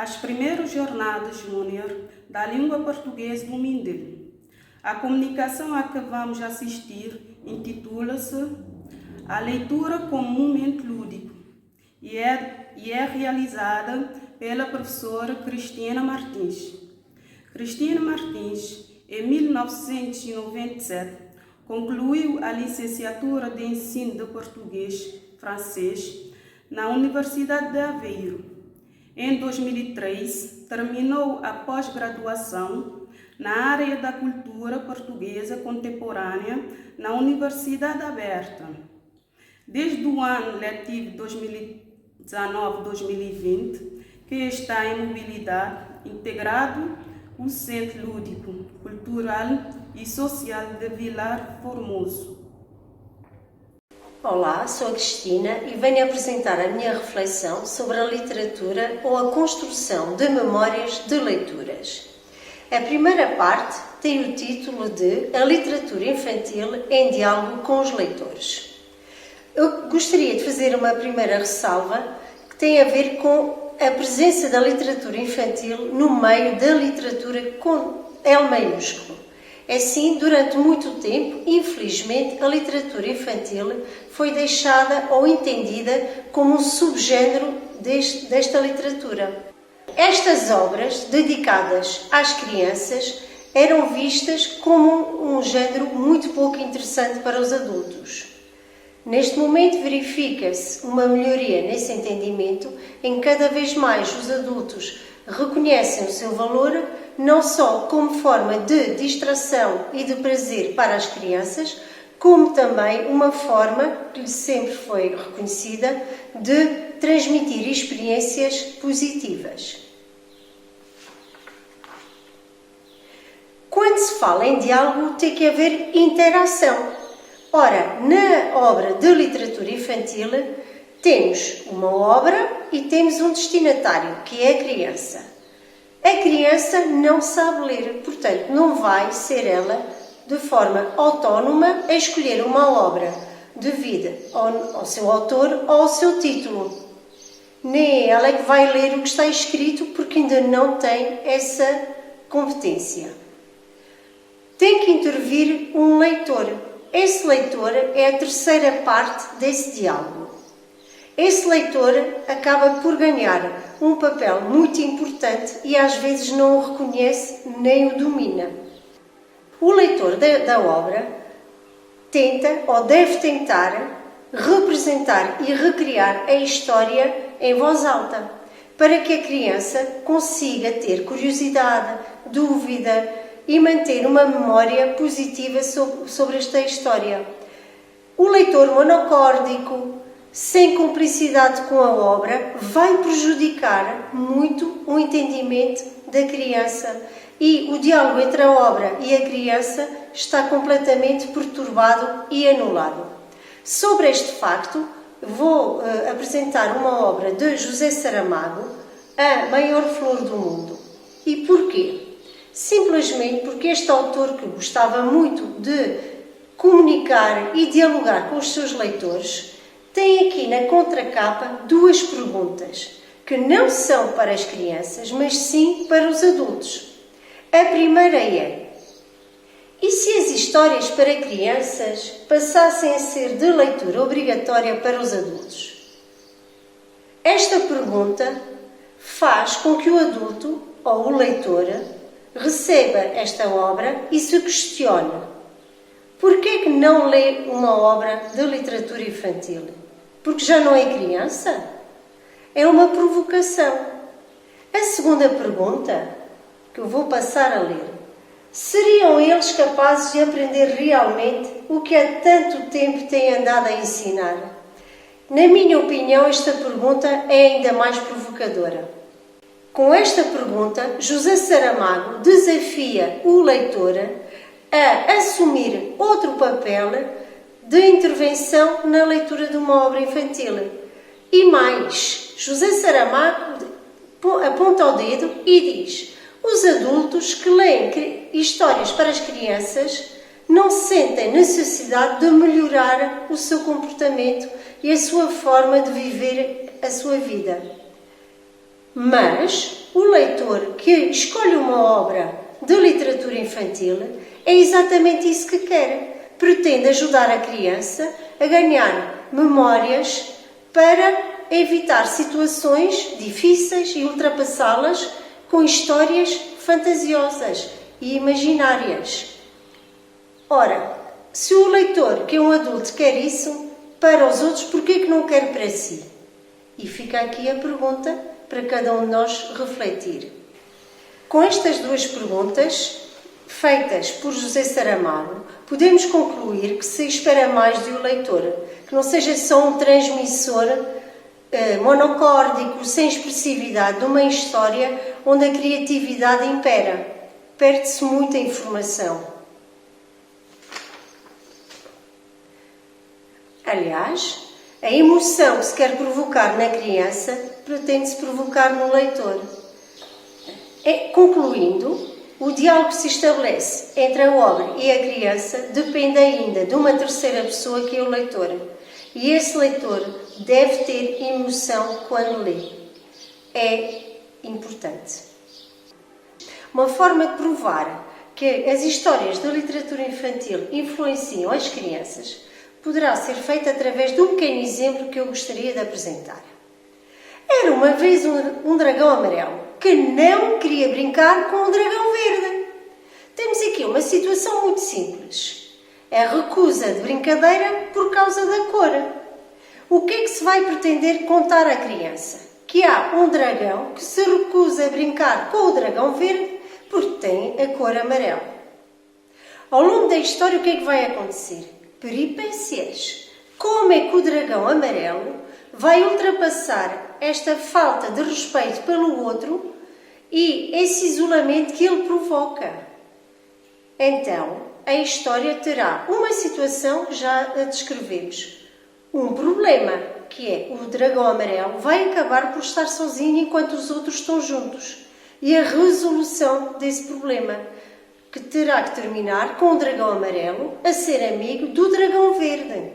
as primeiras jornadas júnior da língua portuguesa do Mindelo. A comunicação a que vamos assistir intitula-se A Leitura como Momento Lúdico e é realizada pela professora Cristina Martins. Cristina Martins, em 1997, concluiu a licenciatura de Ensino de Português-Francês na Universidade de Aveiro. Em 2003, terminou a pós-graduação na área da cultura portuguesa contemporânea na Universidade Aberta. Desde o ano letivo 2019-2020, que está em mobilidade, integrado o Centro Lúdico, Cultural e Social de Vilar Formoso. Olá, sou a Cristina e venho apresentar a minha reflexão sobre a literatura ou a construção de memórias de leituras. A primeira parte tem o título de A Literatura Infantil em Diálogo com os Leitores. Eu gostaria de fazer uma primeira ressalva que tem a ver com a presença da literatura infantil no meio da literatura com L maiúsculo. Assim, durante muito tempo, infelizmente, a literatura infantil foi deixada ou entendida como um subgénero desta literatura. Estas obras, dedicadas às crianças, eram vistas como um género muito pouco interessante para os adultos. Neste momento verifica-se uma melhoria nesse entendimento, em que cada vez mais os adultos reconhecem o seu valor, não só como forma de distração e de prazer para as crianças, como também uma forma, que sempre foi reconhecida, de transmitir experiências positivas. Quando se fala em diálogo, tem que haver interação. Ora, na obra de literatura infantil, temos uma obra e temos um destinatário, que é a criança. A criança não sabe ler, portanto, não vai ser ela, de forma autónoma, a escolher uma obra devido ao seu autor ou ao seu título. Nem ela é que vai ler o que está escrito, porque ainda não tem essa competência. Tem que intervir um leitor. Esse leitor é a terceira parte desse diálogo. Esse leitor acaba por ganhar um papel muito importante e às vezes não o reconhece nem o domina. O leitor da obra tenta ou deve tentar representar e recriar a história em voz alta, para que a criança consiga ter curiosidade, dúvida e manter uma memória positiva sobre esta história. O leitor monocórdico, sem cumplicidade com a obra, vai prejudicar muito o entendimento da criança e o diálogo entre a obra e a criança está completamente perturbado e anulado. Sobre este facto, vou apresentar uma obra de José Saramago, A Maior Flor do Mundo. E porquê? Simplesmente porque este autor, que gostava muito de comunicar e dialogar com os seus leitores, tem aqui na contracapa duas perguntas, que não são para as crianças, mas sim para os adultos. A primeira é: e se as histórias para crianças passassem a ser de leitura obrigatória para os adultos? Esta pergunta faz com que o adulto ou o leitor receba esta obra e se questione: por que é que não lê uma obra de literatura infantil? Porque já não é criança? É uma provocação. A segunda pergunta, que eu vou passar a ler: seriam eles capazes de aprender realmente o que há tanto tempo têm andado a ensinar? Na minha opinião, esta pergunta é ainda mais provocadora. Com esta pergunta, José Saramago desafia o leitor a assumir outro papel de intervenção na leitura de uma obra infantil. E mais, José Saramago aponta o dedo e diz: os adultos que leem histórias para as crianças não sentem necessidade de melhorar o seu comportamento e a sua forma de viver a sua vida. Mas o leitor que escolhe uma obra de literatura infantil é exatamente isso que quer. Pretende ajudar a criança a ganhar memórias para evitar situações difíceis e ultrapassá-las com histórias fantasiosas e imaginárias. Ora, se o leitor, que é um adulto, quer isso para os outros, por que não quer para si? E fica aqui a pergunta para cada um de nós refletir. Com estas duas perguntas, feitas por José Saramago, podemos concluir que se espera mais do leitor, que não seja só um transmissor monocórdico, sem expressividade, de uma história onde a criatividade impera. Perde-se muita informação. Aliás, a emoção que se quer provocar na criança pretende-se provocar no leitor. Concluindo, o diálogo que se estabelece entre a obra e a criança depende ainda de uma terceira pessoa que é o leitor. E esse leitor deve ter emoção quando lê. É importante. Uma forma de provar que as histórias da literatura infantil influenciam as crianças poderá ser feita através de um pequeno exemplo que eu gostaria de apresentar. Era uma vez um dragão amarelo que não queria brincar com o dragão verde. Temos aqui uma situação muito simples. A recusa de brincadeira por causa da cor. O que é que se vai pretender contar à criança? Que há um dragão que se recusa a brincar com o dragão verde porque tem a cor amarela. Ao longo da história, o que é que vai acontecer? Peripécias. Como é que o dragão amarelo vai ultrapassar esta falta de respeito pelo outro e esse isolamento que ele provoca? Então, a história terá uma situação que já a descrevemos. Um problema, que é o dragão amarelo vai acabar por estar sozinho enquanto os outros estão juntos. E a resolução desse problema, que terá que terminar com o dragão amarelo a ser amigo do dragão verde.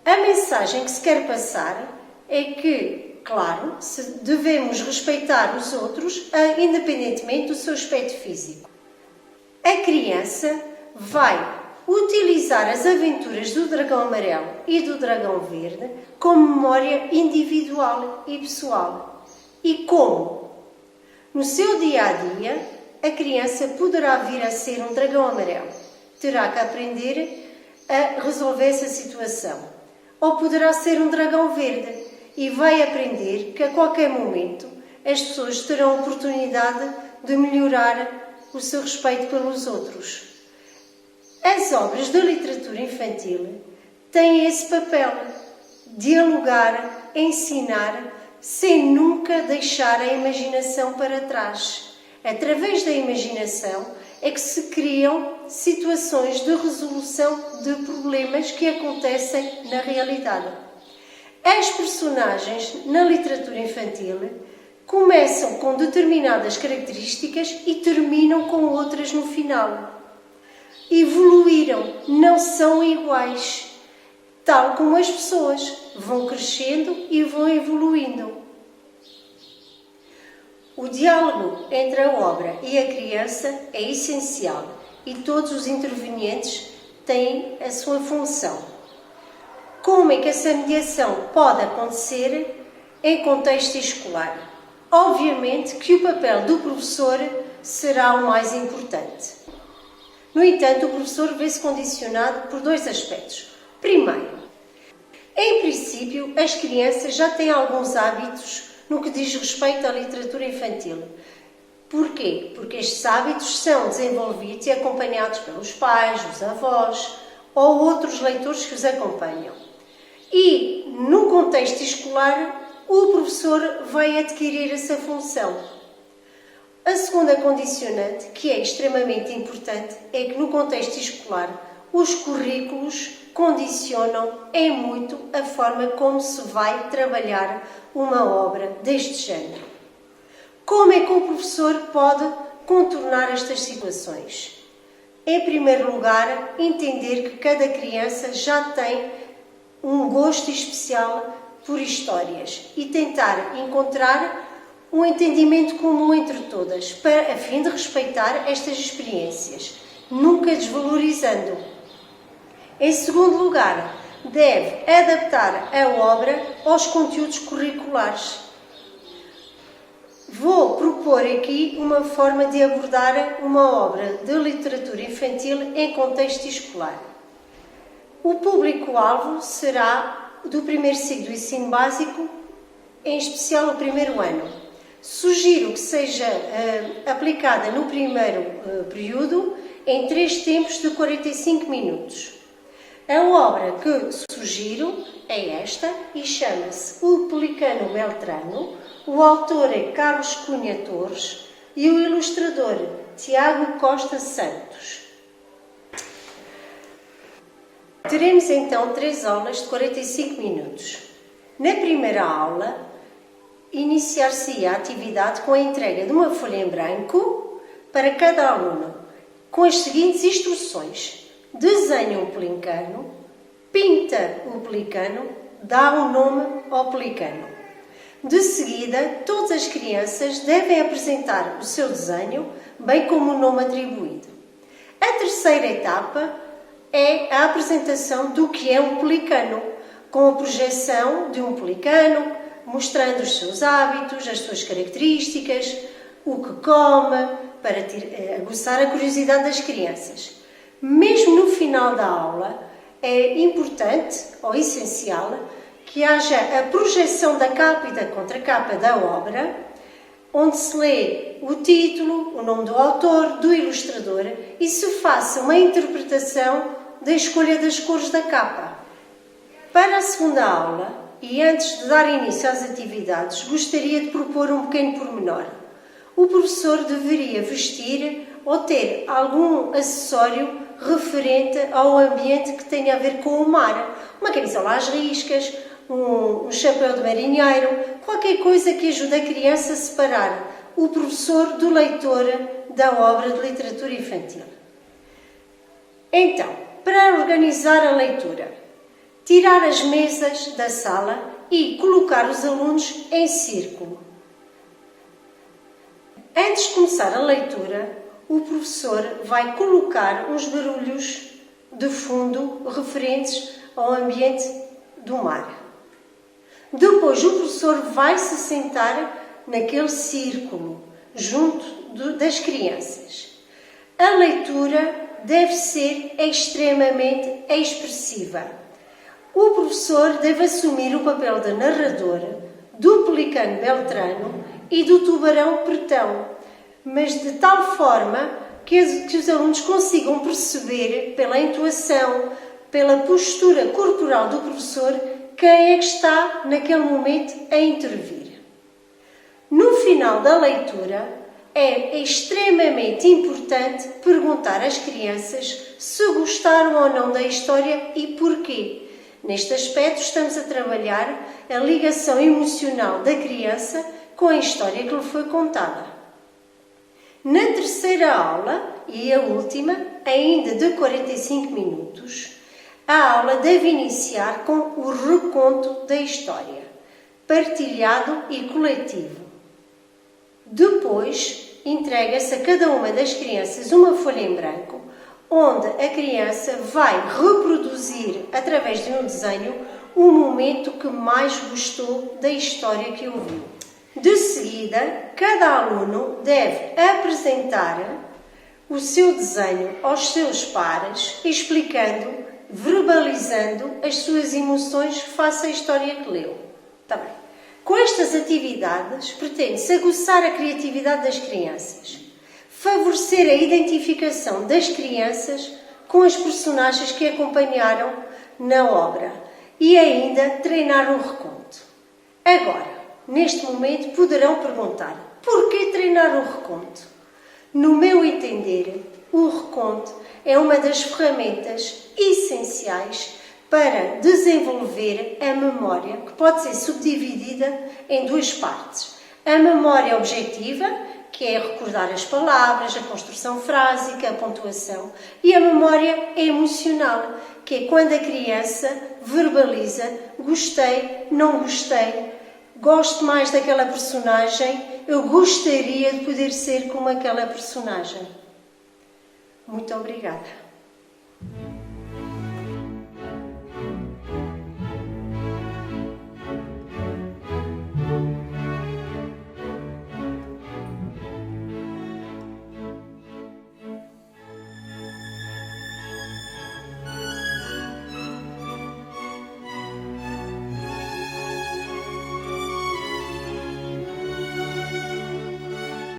A mensagem que se quer passar é que, claro, devemos respeitar os outros, independentemente do seu aspecto físico. A criança vai utilizar as aventuras do dragão amarelo e do dragão verde como memória individual e pessoal. E como? No seu dia-a-dia, a criança poderá vir a ser um dragão amarelo. Terá que aprender a resolver essa situação. Ou poderá ser um dragão verde e vai aprender que a qualquer momento as pessoas terão a oportunidade de melhorar o seu respeito pelos outros. As obras da literatura infantil têm esse papel, dialogar, ensinar, sem nunca deixar a imaginação para trás. Através da imaginação é que se criam situações de resolução de problemas que acontecem na realidade. As personagens na literatura infantil começam com determinadas características e terminam com outras no final. Evoluíram, não são iguais, tal como as pessoas vão crescendo e vão evoluindo. O diálogo entre a obra e a criança é essencial e todos os intervenientes têm a sua função. Como é que essa mediação pode acontecer em contexto escolar? Obviamente que o papel do professor será o mais importante. No entanto, o professor vê-se condicionado por dois aspectos. Primeiro, em princípio, as crianças já têm alguns hábitos no que diz respeito à literatura infantil. Porquê? Porque estes hábitos são desenvolvidos e acompanhados pelos pais, os avós ou outros leitores que os acompanham. E, no contexto escolar, o professor vai adquirir essa função. A segunda condicionante, que é extremamente importante, é que no contexto escolar os currículos condicionam em muito a forma como se vai trabalhar uma obra deste género. Como é que o professor pode contornar estas situações? Em primeiro lugar, entender que cada criança já tem um gosto especial por histórias e tentar encontrar um entendimento comum entre todas, a fim de respeitar estas experiências, nunca desvalorizando. Em segundo lugar, deve adaptar a obra aos conteúdos curriculares. Vou propor aqui uma forma de abordar uma obra de literatura infantil em contexto escolar. O público-alvo será do primeiro ciclo do ensino básico, em especial o primeiro ano. Sugiro que seja aplicada no primeiro período em 3 tempos de 45 minutos. A obra que sugiro é esta e chama-se O Pelicano Beltrano. O autor é Carlos Cunha Torres e o ilustrador Tiago Costa Santos. Teremos então 3 aulas de 45 minutos. Na primeira aula, iniciar-se-á a atividade com a entrega de uma folha em branco para cada aluno, com as seguintes instruções: desenha um pelicano, pinta o pelicano, dá um nome ao pelicano. De seguida, todas as crianças devem apresentar o seu desenho, bem como o nome atribuído. A terceira etapa é a apresentação do que é um pelicano, com a projeção de um pelicano, mostrando os seus hábitos, as suas características, o que come, para aguçar a curiosidade das crianças. Mesmo no final da aula, é importante ou essencial que haja a projeção da capa e da contracapa da obra, onde se lê o título, o nome do autor, do ilustrador e se faça uma interpretação da escolha das cores da capa. Para a segunda aula, e antes de dar início às atividades, gostaria de propor um pequeno pormenor. O professor deveria vestir ou ter algum acessório referente ao ambiente que tenha a ver com o mar. Uma camisola às riscas, um chapéu de marinheiro, qualquer coisa que ajude a criança a separar o professor do leitor da obra de literatura infantil. Então, para organizar a leitura, tirar as mesas da sala e colocar os alunos em círculo. Antes de começar a leitura, o professor vai colocar uns barulhos de fundo referentes ao ambiente do mar. Depois o professor vai se sentar naquele círculo, junto das crianças. A leitura deve ser extremamente expressiva. O professor deve assumir o papel de narrador do Pelicano Beltrano e do Tubarão Pretão, mas de tal forma que os alunos consigam perceber pela entoação, pela postura corporal do professor, quem é que está naquele momento a intervir. No final da leitura, é extremamente importante perguntar às crianças se gostaram ou não da história e porquê. Neste aspecto, estamos a trabalhar a ligação emocional da criança com a história que lhe foi contada. Na terceira aula, e a última, ainda de 45 minutos, a aula deve iniciar com o reconto da história, partilhado e coletivo. Depois, entrega-se a cada uma das crianças uma folha em branco, onde a criança vai reproduzir, através de um desenho, o momento que mais gostou da história que ouviu. De seguida, cada aluno deve apresentar o seu desenho aos seus pares, explicando, verbalizando as suas emoções face à história que leu. Tá bem. Com estas atividades, pretende-se aguçar a criatividade das crianças, favorecer a identificação das crianças com as personagens que acompanharam na obra e ainda treinar o reconto. Agora, neste momento, poderão perguntar: por que treinar o reconto? No meu entender, o reconto é uma das ferramentas essenciais para desenvolver a memória, que pode ser subdividida em 2 partes. A memória objetiva, que é recordar as palavras, a construção frásica, a pontuação, e a memória emocional, que é quando a criança verbaliza: gostei, não gostei, gosto mais daquela personagem, eu gostaria de poder ser como aquela personagem. Muito obrigada.